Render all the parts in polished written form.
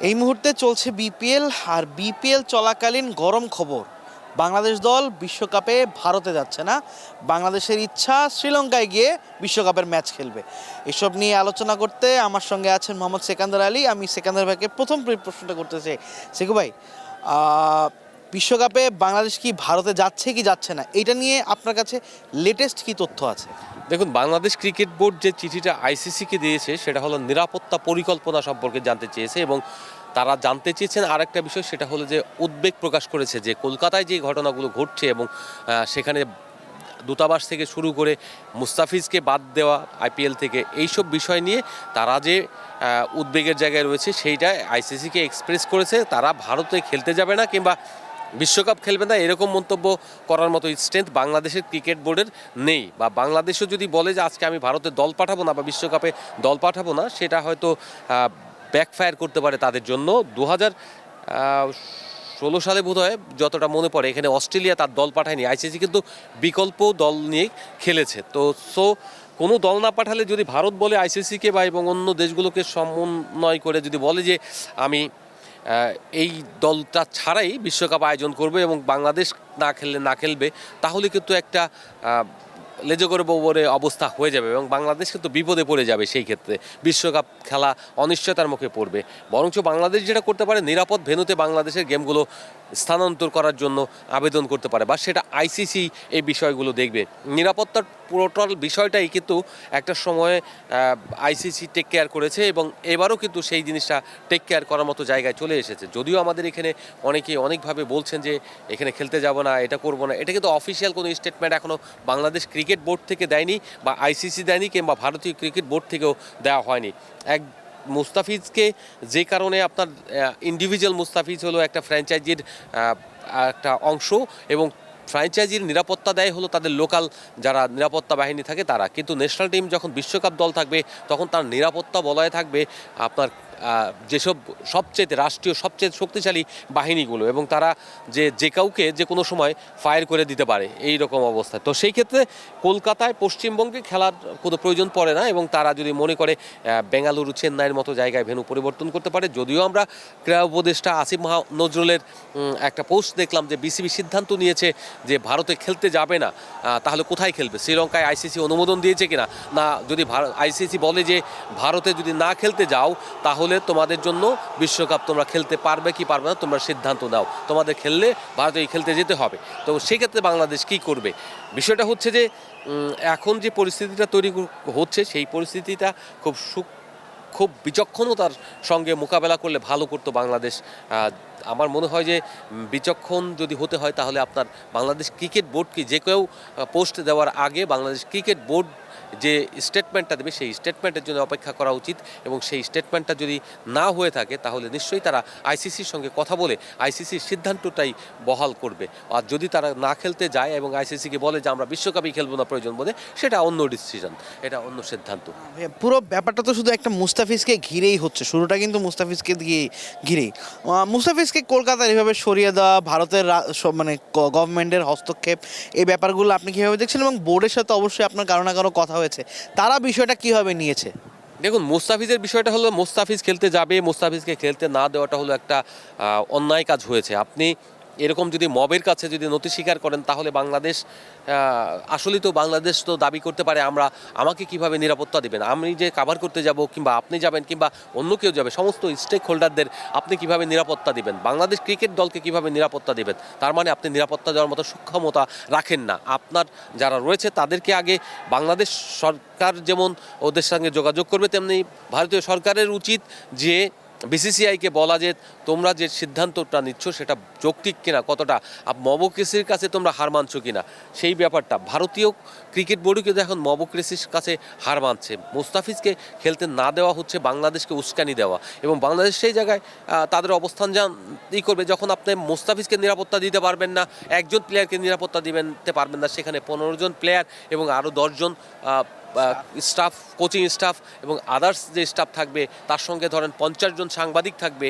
এই মুহূর্তে চলছে বিপিএল, আর বিপিএল চলাকালীন গরম খবর, বাংলাদেশ দল বিশ্বকাপে ভারতে যাচ্ছে না। বাংলাদেশের ইচ্ছা শ্রীলঙ্কায় গিয়ে বিশ্বকাপের ম্যাচ খেলবে। এসব নিয়ে আলোচনা করতে আমার সঙ্গে আছেন মোহাম্মদ সেকান্দার আলী। আমি সেকান্দার ভাইকে প্রথম প্রশ্নটা করতে চাই, সেকু ভাই, বিশ্বকাপে বাংলাদেশ কি ভারতে যাচ্ছে কি যাচ্ছে না, এটা নিয়ে আপনার কাছে লেটেস্ট কি তথ্য আছে? দেখুন, বাংলাদেশ ক্রিকেট বোর্ড যে চিঠিটা আইসিসিকে দিয়েছে সেটা হলো নিরাপত্তা পরিকল্পনা সম্পর্কে জানতে চেয়েছে, এবং তারা জানতে চেয়েছেন আরেকটা বিষয়, সেটা হলো যে উদ্বেগ প্রকাশ করেছে যে কলকাতায় যে ঘটনাগুলো ঘটছে এবং সেখানে দূতাবাস থেকে শুরু করে মুস্তাফিজকে বাদ দেওয়া আইপিএল থেকে, এইসব বিষয় নিয়ে তারা যে উদ্বেগের জায়গায় রয়েছে সেইটা আইসিসিকে এক্সপ্রেস করেছে। তারা ভারতে খেলতে যাবে না কিংবা বিশ্বকাপ খেলবে না এরকম মন্তব্য করার মতো স্ট্রেংথ বাংলাদেশের ক্রিকেট বোর্ডের নেই। বা বাংলাদেশও যদি বলে যে আজকে আমি ভারতে দল পাঠাবো না বা বিশ্বকাপে দল পাঠাবো না, সেটা হয়তো ব্যাকফায়ার করতে পারে তাদের জন্য। 2016 সালে বোধহয় যতটা মনে পড়ে এখানে অস্ট্রেলিয়া তার দল পাঠায়নি, আইসিসি কিন্তু বিকল্প দল নিয়ে খেলেছে। তো কোনো দল না পাঠালে যদি ভারত বলে আইসিসিকে বা এবং অন্য দেশগুলোকে সমন্বয় করে যদি বলে যে আমি এই দলটা ছাড়াই বিশ্বকাপ আয়োজন করবে এবং বাংলাদেশ না খেলবে, তাহলে কিন্তু একটা লেজগড়ে বরে অবস্থা হয়ে যাবে এবং বাংলাদেশ কিন্তু বিপদে পড়ে যাবে। সেই ক্ষেত্রে বিশ্বকাপ খেলা অনিশ্চয়তার মুখে পড়বে। বরঞ্চ বাংলাদেশ যেটা করতে পারে, নিরাপদ ভেন্যুতে বাংলাদেশের গেমগুলো স্থানান্তর করার জন্য আবেদন করতে পারে, বা সেটা আইসিসি এই বিষয়গুলো দেখবে। নিরাপত্তার টোটাল বিষয়টাই কিন্তু একটা সময়ে আইসিসি টেক কেয়ার করেছে এবং এবারও কিন্তু সেই জিনিসটা টেক কেয়ার করার মতো জায়গায় চলে এসেছে। যদিও আমাদের এখানে অনেকে অনেকভাবে বলছেন যে এখানে খেলতে যাব না, এটা করব না, এটা কিন্তু অফিসিয়াল কোনো স্টেটমেন্ট এখনও বাংলাদেশ ক্রিকেট বোর্ড থেকে দেয়নি, বা আইসিসি দেয়নি, কিংবা ভারতীয় ক্রিকেট বোর্ড থেকেও দেওয়া হয়নি। মুস্তাফিজকে যে কারণে আপনার ইন্ডিভিজুয়াল মুস্তাফিজ হলো একটা ফ্র্যাঞ্চাইজির একটা অংশ, এবং ফ্র্যাঞ্চাইজির নিরাপত্তা দেয় হলো তাদের লোকাল যারা নিরাপত্তা বাহিনী থাকে তারা। কিন্তু ন্যাশনাল টিম যখন বিশ্বকাপ দল থাকবে তখন তার নিরাপত্তা বলয়ে থাকবে আপনার যেসব রাষ্ট্রীয় সবচেয়ে শক্তিশালী বাহিনীগুলো, এবং তারা যে কাউকে যে কোনো সময় ফায়ার করে দিতে পারে এই রকম অবস্থায়। তো সেই ক্ষেত্রে কলকাতায় পশ্চিমবঙ্গে খেলার কোনো প্রয়োজন পড়ে না, এবং তারা যদি মনে করে বেঙ্গালুরু চেন্নাইয়ের মতো জায়গায় ভেন্যু পরিবর্তন করতে পারে। যদিও আমরা ক্রীড়া উপদেষ্টা আসিফ নজরুলের একটা পোস্ট দেখলাম যে বিসিবি সিদ্ধান্ত নিয়েছে যে ভারতে খেলতে যাবে না, তাহলে কোথায় খেলবে? শ্রীলঙ্কায় আইসিসি অনুমোদন দিয়েছে কিনা না, যদি আইসিসি বলে যে ভারতে যদি না খেলতে যাও তাহলে তোমাদের জন্য বিশ্বকাপ তোমরা খেলতে পারবে কি পারবে না তোমরা সিদ্ধান্ত নাও, তোমাদের খেললে ভারতে খেলতে যেতে হবে। তো সেক্ষেত্রে বাংলাদেশ কি করবে? বিষয়টা হচ্ছে যে এখন যে পরিস্থিতিটা তৈরি হচ্ছে সেই পরিস্থিতিটা খুব বিচক্ষণতার সঙ্গে মোকাবেলা করলে ভালো করতো বাংলাদেশ। আমার মনে হয় যে বিচক্ষণ যদি হতে হয় তাহলে আপনার বাংলাদেশ ক্রিকেট বোর্ডকে যে কেউ পোস্ট দেওয়ার আগে বাংলাদেশ ক্রিকেট বোর্ড যে স্টেটমেন্টটা দেবে সেই স্টেটমেন্টের জন্য অপেক্ষা করা উচিত, এবং সেই স্টেটমেন্টটা যদি না হয়ে থাকে তাহলে নিশ্চয়ই তারা আইসিসির সঙ্গে কথা বলে আইসিসির সিদ্ধান্তটাই বহাল করবে। আর যদি তারা না খেলতে যায় এবং আইসিসিকে বলে যে আমরা বিশ্বকাপই খেলবো না প্রয়োজন বলে, সেটা অন্য ডিসিশন, এটা অন্য সিদ্ধান্ত। পুরো ব্যাপারটা তো শুধু একটা মুস্তাফিজকে ঘিরেই হচ্ছে, শুরুটা কিন্তু মুস্তাফিজকে ঘিরেই। মুস্তাফিজকে কলকাতার এভাবে সরিয়ে দেওয়া, ভারতের মানে গভর্নমেন্টের হস্তক্ষেপ, এই ব্যাপারগুলো আপনি কীভাবে দেখছেন? এবং বোর্ডের সাথে অবশ্যই আপনার কারো না কারো কথা হয়েছে, তারা বিষয়টা কীভাবে নিয়েছে? দেখুন, মুস্তাফিজের বিষয়টা হলো মুস্তাফিজ খেলতে যাবে, মুস্তাফিজকে খেলতে না দেওয়াটা হলো একটা অন্যায় কাজ হয়েছে। আপনি এরকম যদি মবের কাছে যদি নথি স্বীকার করেন তাহলে বাংলাদেশ আসলেই তো বাংলাদেশ তো দাবি করতে পারে আমাকে কিভাবে নিরাপত্তা দেবেন, আমি যে কাভার করতে যাব কিংবা আপনি যাবেন কিংবা অন্য কেউ যাবে, সমস্ত স্টেক হোল্ডারদের আপনি কিভাবে নিরাপত্তা দিবেন, বাংলাদেশ ক্রিকেট দলকে কিভাবে নিরাপত্তা দেবেন? তার মানে আপনি নিরাপত্তা দেওয়ার মতো সক্ষমতা রাখেন না। আপনার যারা রয়েছে তাদেরকে আগে বাংলাদেশ সরকার যেমন ওদের সঙ্গে যোগাযোগ করবে, তেমনি ভারতীয় সরকারের উচিত যে বিসিসিআইকে বলা যে তোমরা যে সিদ্ধান্তটা নিচ্ছ সেটা যৌক্তিক কিনা, কতটা মবক্রেসির কাছে তোমরা হার মানছো কিনা, সেই ব্যাপারটা। ভারতীয় ক্রিকেট বোর্ডও কিন্তু এখন মবক্রেসির কাছে হার মানছে। মুস্তাফিজকে খেলতে না দেওয়া হচ্ছে বাংলাদেশকে উস্কানি দেওয়া, এবং বাংলাদেশ সেই জায়গায় তাদের অবস্থান করবে যখন আপনি মুস্তাফিজকে নিরাপত্তা দিতে পারবেন না, একজন প্লেয়ারকে নিরাপত্তা দিতে পারবেন না, সেখানে 15 জন প্লেয়ার এবং আরও 10 জন স্টাফ, কোচিং স্টাফ এবং আদার্স যে স্টাফ থাকবে, তার সঙ্গে ধরেন 50 জন সাংবাদিক থাকবে।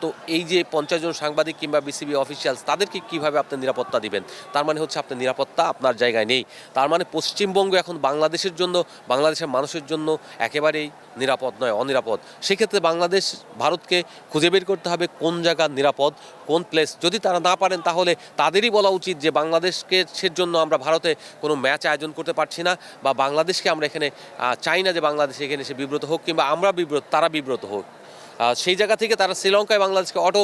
তো এই যে 50 জন সাংবাদিক কিংবা বিসিবি অফিসিয়ালস, তাদেরকে কীভাবে আপনি নিরাপত্তা দিবেন? তার মানে হচ্ছে আপনার নিরাপত্তা আপনার জায়গায় নেই। তার মানে পশ্চিমবঙ্গ এখন বাংলাদেশের জন্য, বাংলাদেশের মানুষের জন্য একেবারেই নিরাপদ নয়, অনিরাপদ। সেক্ষেত্রে বাংলাদেশ ভারতকে খুঁজে বের করতে হবে কোন জায়গা নিরাপদ, কোন প্লেস। যদি তারা না পারেন, তাহলে তাদেরই বলা উচিত যে বাংলাদেশকে সের জন্য আমরা ভারতে কোনো ম্যাচ আয়োজন করতে পারছি না, বা বাংলাদেশকে আমরা এখানে চাই না যে বাংলাদেশ এখানে এসে বিব্রত হোক, কিংবা আমরা বিব্রত, তারা বিব্রত হোক। সেই জায়গা থেকে তারা শ্রীলঙ্কায় বাংলাদেশকে অটো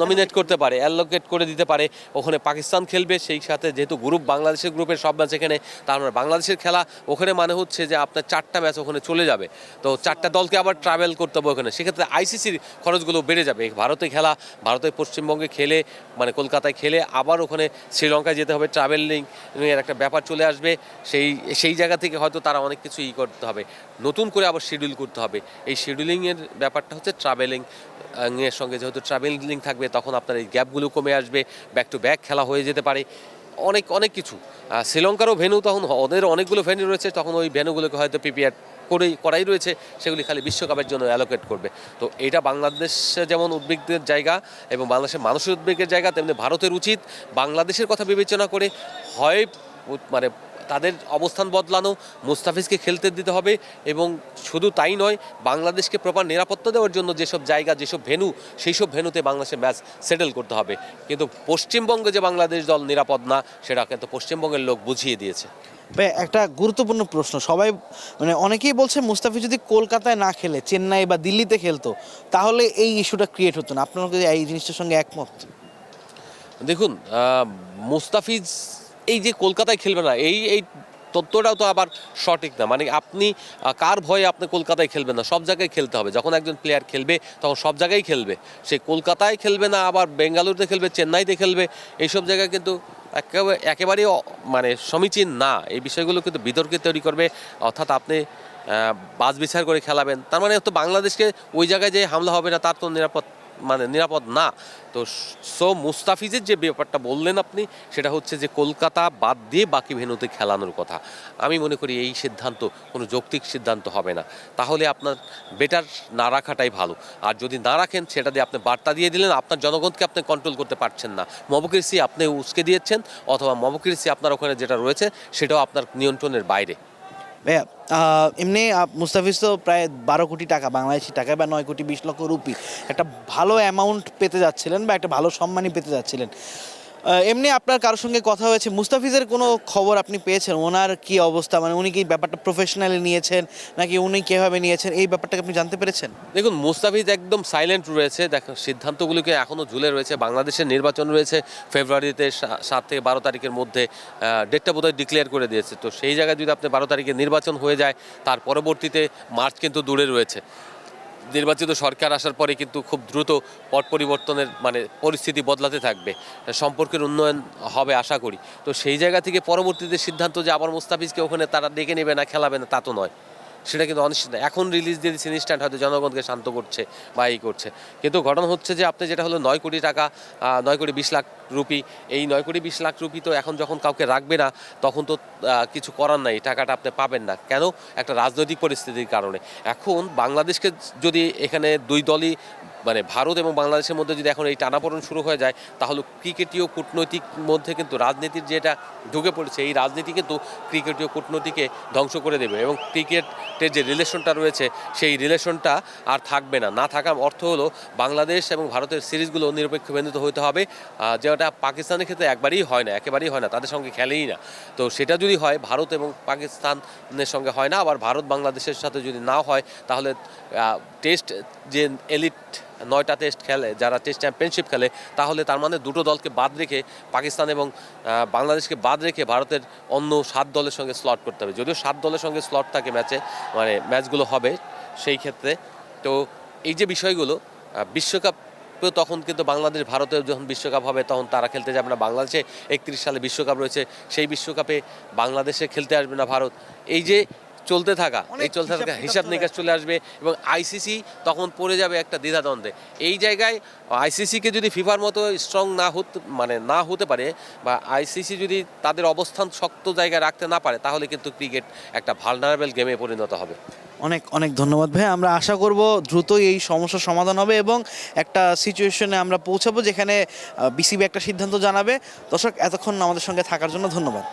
নমিনেট করতে পারে, অ্যালোকেট করে দিতে পারে। ওখানে পাকিস্তান খেলবে, সেই সাথে যেহেতু গ্রুপ, বাংলাদেশের গ্রুপের সব ম্যাচ এখানে, তার মানে বাংলাদেশের খেলা ওখানে, মানে হচ্ছে যে আপনার 4টা ম্যাচ ওখানে চলে যাবে। তো 4টা দলকে আবার ট্রাভেল করতে হবে ওখানে, সেক্ষেত্রে আইসিসির খরচগুলো বেড়ে যাবে। ভারতে খেলা, ভারতের পশ্চিমবঙ্গে খেলে, মানে কলকাতায় খেলে আবার ওখানে শ্রীলঙ্কায় যেতে হবে, ট্রাভেলিং এর একটা ব্যাপার চলে আসবে। সেই জায়গা থেকে হয়তো তারা অনেক কিছু করতে হবে, নতুন করে আবার শিডিউল করতে হবে। এই শিডিউলিংয়ের ব্যাপারটা হচ্ছে ট্রাভেলিং এর সঙ্গে, যেহেতু ট্রাভেলিং থাকবে তখন আপনার এই গ্যাপগুলো কমে আসবে, ব্যাক টু ব্যাক খেলা হয়ে যেতে পারে, অনেক কিছু। শ্রীলঙ্কারও ভেন্যু, তখন ওদের অনেকগুলো ভেন্যু রয়েছে, তখন ওই ভেন্যুগুলোকে হয়তো প্রিপেয়ার করাই রয়েছে, সেগুলি খালি বিশ্বকাপের জন্য অ্যালোকেট করবে। তো এটা বাংলাদেশে যেমন উদ্বেগের জায়গা এবং বাংলাদেশের মানুষের উদ্বেগের জায়গা, তেমনি ভারতের উচিত বাংলাদেশের কথা বিবেচনা করে হয় মানে তাদের অবস্থান বদলানো, মুস্তাফিজকে খেলতে দিতে হবে, এবং শুধু তাই নয়, বাংলাদেশকে প্রপার নিরাপত্তা দেওয়ার জন্য যেসব জায়গা, যেসব ভেন্যু, সেই সব ভেন্যুতে বাংলাদেশের ম্যাচ সেটেল করতে হবে। কিন্তু পশ্চিমবঙ্গে যে বাংলাদেশ দল নিরাপদ না, সেটা কিন্তু পশ্চিমবঙ্গের লোক বুঝিয়ে দিয়েছে। ভাই, একটা গুরুত্বপূর্ণ প্রশ্ন, সবাই মানে অনেকেই বলছে মুস্তাফিজ যদি কলকাতায় না খেলে চেন্নাই বা দিল্লিতে খেলতো, তাহলে এই ইস্যুটা ক্রিয়েট হতো না। আপনারা কি এই জিনিসটার সঙ্গে একমত? দেখুন, মুস্তাফিজ এই যে কলকাতায় খেলবে না, এই তথ্যটাও তো আবার সঠিক না। মানে আপনি কার ভয়ে আপনি কলকাতায় খেলবেন না? সব জায়গায় খেলতে হবে। যখন একজন প্লেয়ার খেলবে, তখন সব জায়গায় খেলবে। সে কলকাতায় খেলবে না, আবার বেঙ্গালুরুতে খেলবে, চেন্নাইতে খেলবে, এইসব জায়গায় কিন্তু একেবারেই মানে সমীচীন না। এই বিষয়গুলো কিন্তু বিতর্কে তৈরি করবে। অর্থাৎ আপনি বাছ বিচার করে খেলাবেন, তার মানে তো বাংলাদেশকে ওই জায়গায় যে হামলা হবে না, তার তো নিরাপদ না। তো মুস্তাফিজের যে ব্যাপারটা বললেন আপনি, সেটা হচ্ছে যে কলকাতা বাদ দিয়ে বাকি ভেন্যুতে খেলানোর কথা। আমি মনে করি এই সিদ্ধান্ত কোনো যৌক্তিক সিদ্ধান্ত হবে না। তাহলে আপনার বেটার না রাখাটাই ভালো। আর যদি না রাখেন, সেটা দিয়ে আপনি বার্তা দিয়ে দিলেন আপনার জনগণকে আপনি কন্ট্রোল করতে পারছেন না। মমক্রেসি আপনি উস্কে দিয়েছেন, অথবা মমক্রেসি আপনার ওখানে যেটা রয়েছে সেটাও আপনার নিয়ন্ত্রণের বাইরে। ভাইয়া, এমনি মুস্তাফিজ তো প্রায় 12 কোটি টাকা, বাংলাদেশি টাকায় বা 9 কোটি 20 লক্ষ রুপি, একটা ভালো অ্যামাউন্ট পেতে যাচ্ছিলেন বা একটা ভালো সম্মানই পেতে যাচ্ছিলেন। এমনি আপনার কারোর সঙ্গে কথা হয়েছে? মুস্তাফিজের কোনো খবর আপনি পেয়েছেন? ওনার কি অবস্থা, মানে উনি কি ব্যাপারটা প্রফেশনালি নিয়েছেন, নাকি উনি কীভাবে নিয়েছেন, এই ব্যাপারটাকে আপনি জানতে পেরেছেন? দেখুন, মুস্তাফিজ একদম সাইলেন্ট রয়েছে। দেখো, সিদ্ধান্তগুলোকে এখনও ঝুলে রয়েছে। বাংলাদেশের নির্বাচন রয়েছে ফেব্রুয়ারিতে, 7 থেকে 12 তারিখের মধ্যে। ডেটটা বোধহয় ডিক্লেয়ার করে দিয়েছে। তো সেই জায়গায় যদি আপনি 12 তারিখে নির্বাচন হয়ে যায়, তার পরবর্তীতে মার্চ কিন্তু দূরে রয়েছে। নির্বাচিত সরকার আসার পরে কিন্তু খুব দ্রুত পট পরিবর্তনের মানে পরিস্থিতি বদলাতে থাকবে, সম্পর্কের উন্নয়ন হবে আশা করি। তো সেই জায়গা থেকে পরবর্তীতে সিদ্ধান্ত যে আবার মুস্তাফিজকে ওখানে তারা ডেকে নেবে না, খেলাবে না, তা তো নয়। সেটা কিন্তু অনিশ্চিত। এখন রিলিজ দিয়ে দিচ্ছে, ইনস্ট্যান্ট হয়তো জনগণকে শান্ত করছে বা এই করছে। কিন্তু ঘটনা হচ্ছে যে আপনি যেটা হলো 9 কোটি টাকা, 9 কোটি 20 লাখ রুপি, এই 9 কোটি 20 লাখ রুপি তো এখন যখন কাউকে রাখবে না, তখন তো কিছু করার নাই, টাকাটা আপনি পাবেন না। কেন? একটা রাজনৈতিক পরিস্থিতির কারণে। এখন বাংলাদেশকে যদি এখানে দুই দলই, মানে ভারত এবং বাংলাদেশের মধ্যে যদি এখন এই টানাপোড়েন শুরু হয়ে যায়, তাহলে ক্রিকেটীয় কূটনৈতিক মধ্যে কিন্তু রাজনীতির যেটা ঢুকে পড়েছে, এই রাজনীতি কিন্তু ক্রিকেটীয় কূটনীতিকে ধ্বংস করে দেবে, এবং ক্রিকেটের যে রিলেশনটা রয়েছে, সেই রিলেশনটা আর থাকবে না। না থাকার অর্থ হলো বাংলাদেশ এবং ভারতের সিরিজগুলো নিরপেক্ষ ভেন্যুতে হতে হবে, যেটা পাকিস্তানের ক্ষেত্রে একেবারেই হয় না, তাদের সঙ্গে খেলেই না। তো সেটা যদি হয়, ভারত এবং পাকিস্তানের সঙ্গে হয় না, আবার ভারত বাংলাদেশের সাথে যদি নাও হয়, তাহলে টেস্ট যে এলিট 9টা টেস্ট খেলে, যারা টেস্ট চ্যাম্পিয়নশিপ খেলে, তাহলে তার মানে দুটো দলকে বাদ রেখে, পাকিস্তান এবং বাংলাদেশকে বাদ রেখে ভারতের অন্য 7 দলের সঙ্গে স্লট করতে হবে। যদিও 7 দলের সঙ্গে স্লট থাকে ম্যাচে, মানে ম্যাচগুলো হবে সেই ক্ষেত্রে। তো এই যে বিষয়গুলো, বিশ্বকাপ তখন কিন্তু বাংলাদেশ ভারতের যখন বিশ্বকাপ হবে, তখন তারা খেলতে যাবে না। বাংলাদেশে 31 সালে বিশ্বকাপ রয়েছে, সেই বিশ্বকাপে বাংলাদেশে খেলতে আসবে না ভারত। এই যে চলতে থাকা, অনেক এই চলতে থাকা হিসাব হিসাব চলে নিকাশ চলে আসবে এবং আইসিসি তখন পড়ে যাবে একটা দ্বিধাদ্বন্দ্বে। এই জায়গায় আইসিসিকে যদি ফিফার মতো স্ট্রং না হতে পারে, বা আইসিসি যদি তাদের অবস্থান শক্ত জায়গায় রাখতে না পারে, তাহলে কিন্তু ক্রিকেট একটা ভালনারেবল গেমে পরিণত হবে। অনেক অনেক ধন্যবাদ ভাই। আমরা আশা করব দ্রুতই এই সমস্যার সমাধান হবে এবং একটা সিচুয়েশনে আমরা পৌঁছাবো যেখানে বিসিবি একটা সিদ্ধান্ত জানাবে। দর্শক, এতক্ষণ আমাদের সঙ্গে থাকার জন্য ধন্যবাদ।